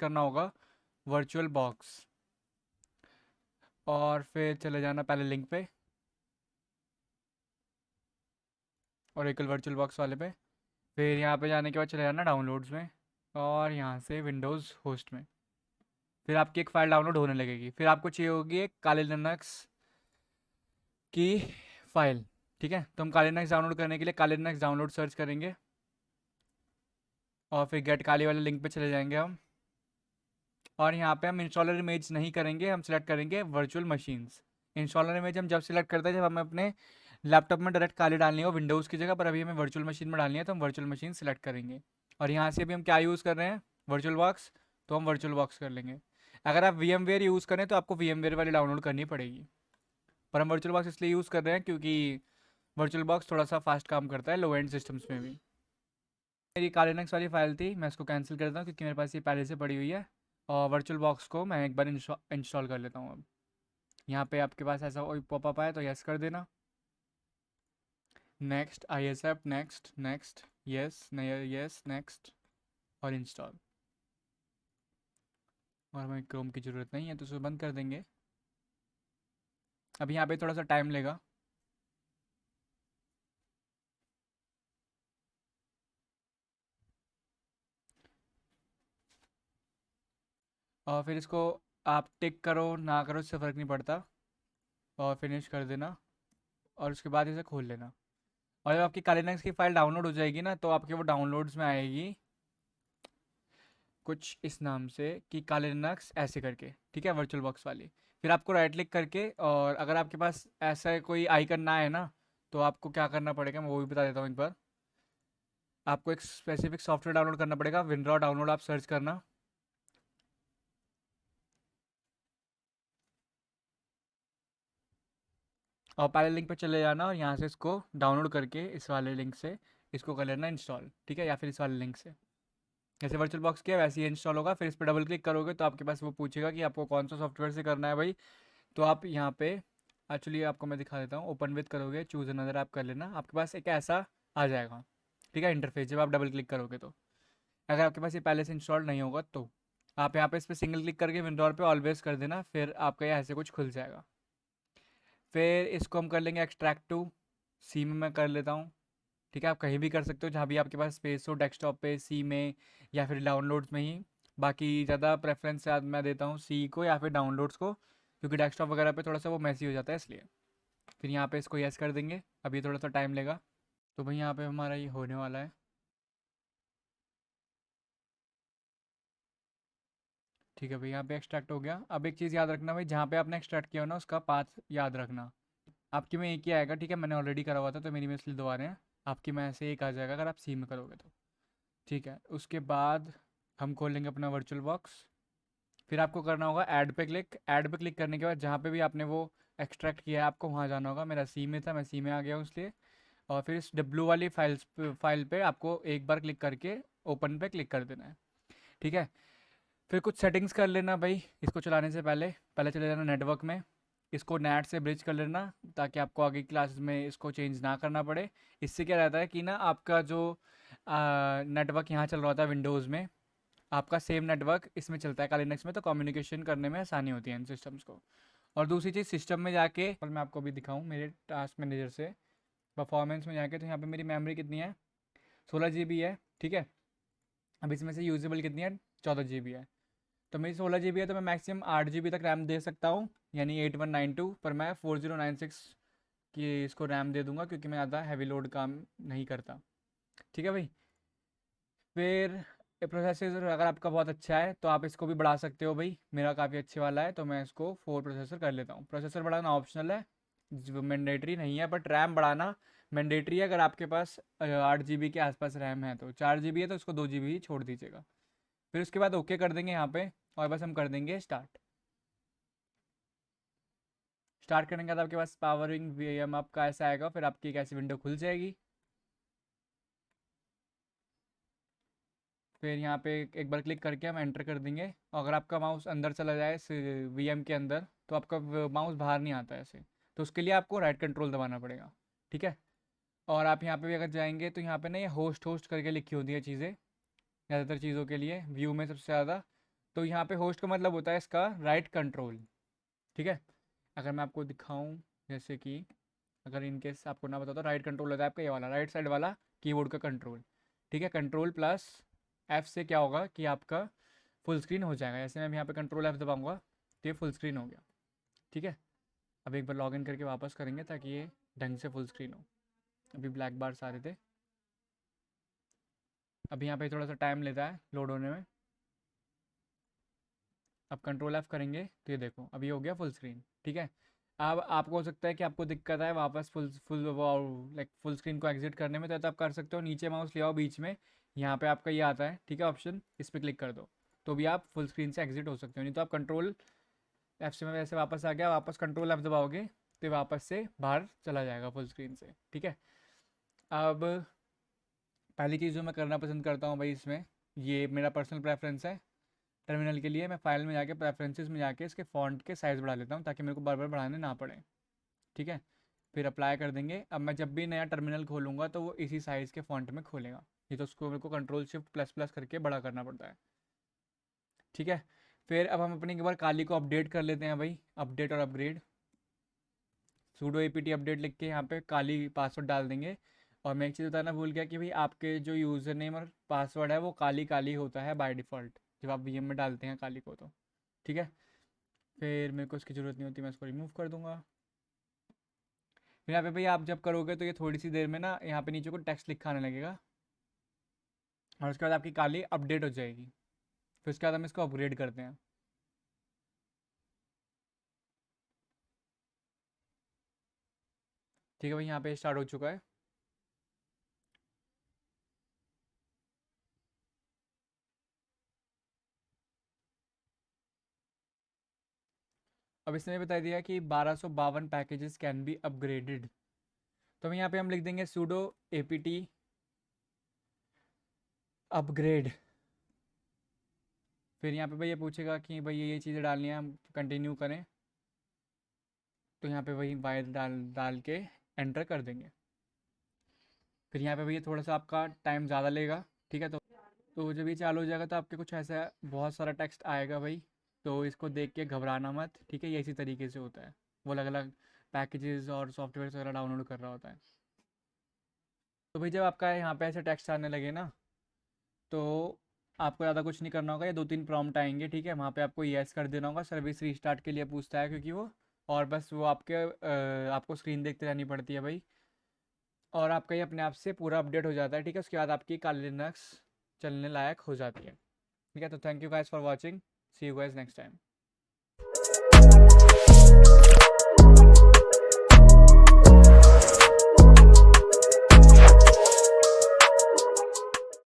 करना होगा virtual box, और फिर चले जाना पहले लिंक पे, ओरेकल वर्चुअल बॉक्स वाले पे। फिर यहाँ पे जाने के बाद चले जाना डाउनलोड्स में, और यहाँ से विंडोज़ होस्ट में। फिर आपकी एक फ़ाइल डाउनलोड होने लगेगी। फिर आपको चाहिए होगी एक काली लिनक्स की फ़ाइल। ठीक है, तो हम काली लिनक्स डाउनलोड करने के लिए काली लिनक्स डाउनलोड सर्च करेंगे, और फिर गेट काली वाले लिंक पे चले जाएंगे हम। और यहाँ पे हम इंस्टॉलर इमेज नहीं करेंगे, हम सिलेक्ट करेंगे वर्चुअल मशीन्स। इंस्टॉलर इमेज हम जब सिलेक्ट करते हैं जब हमें अपने लैपटॉप में डायरेक्ट काली डालनी हो विंडोज़ की जगह, पर अभी हमें वर्चुअल मशीन में डालनी है तो हम वर्चुअल मशीन सिलेक्ट करेंगे। और यहाँ से अभी हम क्या यूज़ कर रहे हैं, वर्चुअल बॉक्स, तो हम वर्चुअल बॉक्स कर लेंगे। अगर आप वी यूज़ करें तो आपको वी वाली डाउनलोड करनी पड़ेगी, पर हम वर्चुअल बॉक्स इसलिए यूज़ कर रहे हैं क्योंकि वर्चुअल बॉक्स थोड़ा सा फास्ट काम करता है लो एंड सिस्टम्स में भी। मेरी कालीनक्स वाली फाइल थी, मैं इसको कैंसिल करता हूँ क्योंकि मेरे पास ये पहले से पड़ी हुई है। और वर्चुअल बॉक्स को मैं एक बार इंस्टॉल कर लेता हूँ अब। यहाँ पे आपके पास ऐसा कोई पॉपअप आए तो यस कर देना, next, I accept, next next, yes नहीं यस नेक्स्ट, और इंस्टॉल। और हमें क्रोम की ज़रूरत नहीं है तो उसे बंद कर देंगे। अब यहाँ पे थोड़ा सा टाइम लेगा। और फिर इसको आप टिक करो ना करो इससे फ़र्क नहीं पड़ता, और फिनिश कर देना, और उसके बाद इसे खोल लेना। और जब आपकी कालीनक्स की फ़ाइल डाउनलोड हो जाएगी ना तो आपके वो डाउनलोड्स में आएगी कुछ इस नाम से कि काले लिनक्स ऐसे करके, ठीक है, वर्चुअल बॉक्स वाली। फिर आपको राइट क्लिक करके, और अगर आपके पास ऐसा कोई आइकन ना है ना तो आपको क्या करना पड़ेगा मैं वो भी बता देता हूँ एक बार। आपको एक स्पेसिफिक सॉफ्टवेयर डाउनलोड करना पड़ेगा, विनरॉ डाउनलोड आप सर्च करना। और पहले लिंक पे चले जाना और यहाँ से इसको डाउनलोड करके इस वाले लिंक से इसको कर लेना इंस्टॉल, ठीक है, या फिर इस वाले लिंक से। जैसे वर्चुअल बॉक्स किया वैसे ही इंस्टॉल होगा। फिर इस पर डबल क्लिक करोगे तो आपके पास वो पूछेगा कि आपको कौन सा सॉफ्टवेयर से करना है भाई। तो आप यहाँ पे एक्चुअली आपको मैं दिखा देता हूँ, ओपन विथ करोगे, चूज़ अनदर ऐप कर लेना, आपके पास एक ऐसा आ जाएगा, ठीक है, इंटरफेस, जब आप डबल क्लिक करोगे तो। अगर आपके पास ये पहले से इंस्टॉल नहीं होगा तो आप यहाँ पे इस पर सिंगल क्लिक करके विंडोर पे ऑलवेज कर देना, फिर आपका ये ऐसे कुछ खुल जाएगा। फिर इसको हम कर लेंगे एक्सट्रैक्ट टू सी में, मैं कर लेता हूँ। ठीक है, आप कहीं भी कर सकते हो जहाँ भी आपके पास स्पेस हो, डेस्कटॉप पे, सी में, या फिर डाउनलोड्स में ही। बाकी ज़्यादा प्रेफरेंस शायद मैं देता हूँ सी को या फिर डाउनलोड्स को, क्योंकि डेस्कटॉप वगैरह पे थोड़ा सा वो मैसी हो जाता है इसलिए। फिर यहाँ पे इसको यस कर देंगे, अभी थोड़ा सा टाइम लेगा। तो भाई यहाँ पे हमारा ये होने वाला है, ठीक है भाई, यहाँ पे एक्सट्रैक्ट हो गया। अब एक चीज़ याद रखना भाई, जहाँ पे आपने एक्सट्रैक्ट किया हो ना उसका पाथ याद रखना। आपकी में एक ही आएगा, ठीक है, मैंने ऑलरेडी करा हुआ था तो मेरी में इसलिए दो आ रहे हैं। आपकी में ऐसे एक आ जाएगा अगर आप सी में करोगे तो। ठीक है, उसके बाद हम खोलेंगे अपना वर्चुअल बॉक्स। फिर आपको करना होगा ऐड पे क्लिक। ऐड पे क्लिक करने के बाद जहाँ पे भी आपने वो एक्सट्रैक्ट किया है आपको वहाँ जाना होगा। मेरा सी में था, मैं सी में आ गया हूँ इसलिए। और फिर इस डब्लू वाली फाइल पे आपको एक बार क्लिक करके ओपन पे क्लिक कर देना है, ठीक है। फिर कुछ सेटिंग्स कर लेना भाई इसको चलाने से पहले। पहले चले जाना नेटवर्क में, इसको नेट से ब्रिज कर लेना ताकि आपको आगे क्लासेस में इसको चेंज ना करना पड़े। इससे क्या रहता है कि ना आपका जो नेटवर्क यहाँ चल रहा था विंडोज़ में, आपका सेम नेटवर्क इसमें चलता है लिनक्स में, तो कम्युनिकेशन करने में आसानी होती है इन सिस्टम्स को। और दूसरी चीज़, सिस्टम में जाके और मैं आपको भी दिखाऊँ मेरे टास्क मैनेजर से परफॉर्मेंस में जाके, तो यहाँ पे मेरी मेमोरी कितनी है, 16 GB है, ठीक है। अब इसमें से यूजेबल कितनी है, 14 GB है। तो मेरी 16 GB है तो मैं मैक्सिमम 8 GB तक रैम दे सकता हूँ, यानी 8192, पर मैं 4096 की इसको रैम दे दूंगा क्योंकि मैं ज़्यादा हैवी लोड काम नहीं करता, ठीक है भाई। फिर प्रोसेसर अगर आपका बहुत अच्छा है तो आप इसको भी बढ़ा सकते हो भाई, मेरा काफ़ी अच्छे वाला है तो मैं इसको 4 प्रोसेसर कर लेता हूँ। प्रोसेसर बढ़ाना ऑप्शनल है, जो मैंडेटरी नहीं है, बट रैम बढ़ाना मैंडेटरी है। अगर आपके पास 8 GB के आसपास रैम है तो, 4 GB है तो उसको 2 GB ही छोड़ दीजिएगा। फिर उसके बाद ओके कर देंगे यहाँ पे, और बस हम कर देंगे स्टार्ट। स्टार्ट करने के बाद आपके पास पावरिंग वी एम आपका ऐसा आएगा, फिर आपकी एक ऐसी विंडो खुल जाएगी। फिर यहाँ पे एक बार क्लिक करके हम एंटर कर देंगे। अगर आपका माउस अंदर चला जाए वीएम के अंदर तो आपका माउस बाहर नहीं आता ऐसे, तो उसके लिए आपको राइट कंट्रोल दबाना पड़ेगा, ठीक है। और आप यहाँ पे भी अगर जाएंगे तो यहाँ पे ना ये होस्ट होस्ट करके लिखी होती है चीज़ें ज़्यादातर चीज़ों के लिए, व्यू में सबसे ज़्यादा। तो यहाँ पे होस्ट का मतलब होता है इसका राइट कंट्रोल, ठीक है। अगर मैं आपको दिखाऊं, जैसे कि अगर इनकेस आपको ना बताओ तो राइट कंट्रोल होता है आपका ये वाला राइट साइड वाला कीबोर्ड का कंट्रोल, ठीक है। कंट्रोल प्लस एफ से क्या होगा कि आपका फुल स्क्रीन हो जाएगा। जैसे मैं यहाँ पे कंट्रोल एफ दबाऊंगा तो ये फुल स्क्रीन हो गया, ठीक है। अब एक बार लॉगिन करके वापस करेंगे ताकि ये ढंग से फुल स्क्रीन हो। अभी ब्लैक बार्स आ रहे थे, अभी यहाँ पे थोड़ा सा टाइम लेता है लोड होने में। अब कंट्रोल एफ करेंगे तो ये देखो अभी हो गया फुल स्क्रीन, ठीक है। अब आपको हो सकता है कि आपको दिक्कत आए वापस full full like full screen को एग्जिट करने में, तो आप कर सकते हो नीचे माउस ले आओ बीच में, यहाँ पे आपका ये आता है, ठीक है, ऑप्शन, इस पर क्लिक कर दो तो भी आप फुल स्क्रीन से एग्जिट हो सकते हो। नहीं तो आप कंट्रोल एफ से, मैं वैसे वापस आ गया, वापस कंट्रोल एफ दबाओगे तो वापस से बाहर चला जाएगा फुल स्क्रीन से, ठीक है। अब पहली चीज़ जो मैं करना पसंद करता हूँ भाई इसमें, ये मेरा पर्सनल प्रेफरेंस है, टर्मिनल के लिए मैं फाइल में जाके प्रेफरेंसेस में जाके इसके फ़ॉन्ट के साइज़ बढ़ा लेता हूँ ताकि मेरे को बार बार बढ़ाने ना पड़े, ठीक है। फिर अप्लाई कर देंगे। अब मैं जब भी नया टर्मिनल खोलूँगा तो वो इसी साइज़ के फ़ॉन्ट में खोलेगा, ये तो उसको मेरे को कंट्रोल शिफ्ट प्लस प्लस करके बड़ा करना पड़ता है, ठीक है। फिर अब हम अपनी एक बार काली को अपडेट कर लेते हैं भाई, अपडेट और अपग्रेड, सूडो एपीटी अपडेट लिख के यहाँ पे काली पासवर्ड डाल देंगे। और मैं एक चीज़ बताना भूल गया कि भाई आपके जो यूज़र नेम और पासवर्ड है वो काली काली होता है बाय डिफ़ॉल्ट जब आप वीएम में डालते हैं काली को, तो ठीक है। फिर मेरे को इसकी ज़रूरत नहीं होती, मैं इसको रिमूव कर दूंगा। फिर यहाँ पे भाई आप जब करोगे तो ये थोड़ी सी देर में ना यहाँ पे नीचे को टेक्स्ट लिखा आने लगेगा और उसके बाद आपकी काली अपडेट हो जाएगी। फिर उसके बाद हम इसको अपग्रेड करते हैं, ठीक है भाई, यहाँ पे स्टार्ट हो चुका है। अब इसने बता दिया कि 1252 पैकेजेस कैन बी अपग्रेडेड, तो यहाँ पे हम लिख देंगे सूडो एपीटी अपग्रेड। फिर यहाँ पे भाई ये पूछेगा कि भाई ये चीज़ें डालनी है, हम कंटिन्यू करें तो यहाँ पे वही वायर डाल डाल के एंटर कर देंगे। फिर यहाँ पे भैया थोड़ा सा आपका टाइम ज़्यादा लेगा, ठीक है। तो जब ये चालू हो जाएगा तो आपके कुछ ऐसा बहुत सारा टेक्स्ट आएगा भाई, तो इसको देख के घबराना मत, ठीक है। ये इसी तरीके से होता है, वो अलग अलग पैकेजेस और सॉफ्टवेयर वगैरह डाउनलोड कर रहा होता है। तो भाई जब आपका यहाँ पे ऐसे टेक्स्ट आने लगे ना तो आपको ज़्यादा कुछ नहीं करना होगा, ये 2-3 प्रॉम्प्ट आएंगे, ठीक है। वहाँ पे आपको येस कर देना होगा, सर्विस रीस्टार्ट के लिए पूछता है क्योंकि वो, और बस वो आपको स्क्रीन देखते रहनी पड़ती है भाई, और आपका ये अपने आप से पूरा अपडेट हो जाता है, ठीक है। उसके बाद आपकी काली लिनक्स चलने लायक हो जाती है, ठीक है। तो thank you guys for watching, see you guys next time.